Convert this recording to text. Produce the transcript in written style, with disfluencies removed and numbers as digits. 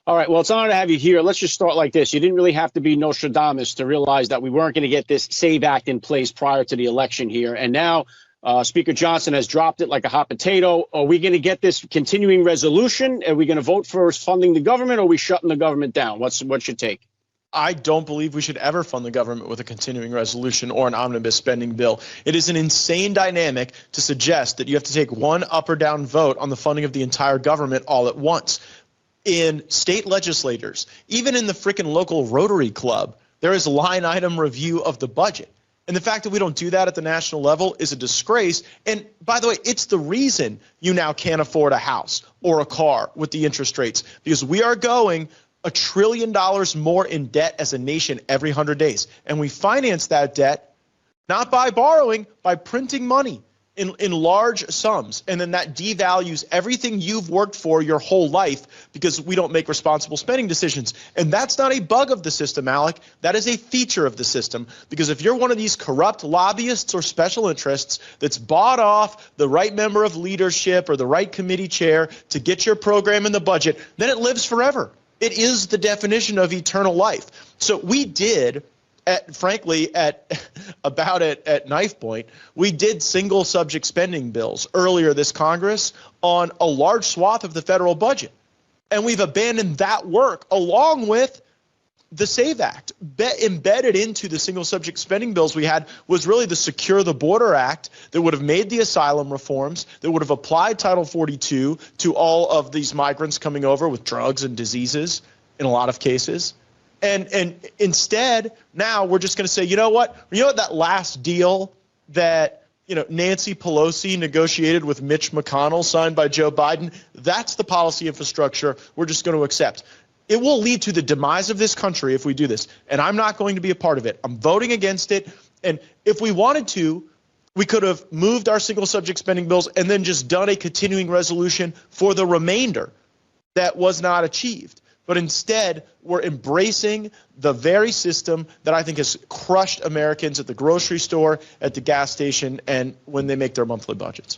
All right. Well, it's an honor to have you here. Let's just start like this. You didn't really have to be Nostradamus to realize that we weren't going to get this SAVE Act in place prior to the election here. And now Speaker Johnson has dropped it like a hot potato. Are we going to get this continuing resolution? Are we going to vote for funding the government, or are we shutting the government down? What's your take? I don't believe we should ever fund the government with a continuing resolution or an omnibus spending bill. It is an insane dynamic to suggest that you have to take one up or down vote on the funding of the entire government all at once. In state legislators, even in the frickin' local Rotary Club, there is line item review of the budget. And the fact that we don't do that at the national level is a disgrace. And by the way, it's the reason you now can't afford a house or a car with the interest rates, because we are going $1 trillion more in debt as a nation every 100 days. And we finance that debt not by borrowing, by printing money in large sums. And then that devalues everything you've worked for your whole life because we don't make responsible spending decisions. And that's not a bug of the system, Alec. That is a feature of the system. Because if you're one of these corrupt lobbyists or special interests that's bought off the right member of leadership or the right committee chair to get your program in the budget, then it lives forever. It is the definition of eternal life. So we did, frankly, at knife point, we did single subject spending bills earlier this Congress on a large swath of the federal budget. And we've abandoned that work along with the SAVE Act. Embedded into the single subject spending bills we had was really the Secure the Border Act that would have made the asylum reforms, that would have applied Title 42 to all of these migrants coming over with drugs and diseases in a lot of cases. And instead, now we're just going to say, you know what? That last deal that Nancy Pelosi negotiated with Mitch McConnell, signed by Joe Biden, that's the policy infrastructure we're just going to accept. It will lead to the demise of this country if we do this, and I'm not going to be a part of it. I'm voting against it, and if we wanted to, we could have moved our single subject spending bills and then just done a continuing resolution for the remainder that was not achieved. But instead, we're embracing the very system that I think has crushed Americans at the grocery store, at the gas station, and when they make their monthly budgets.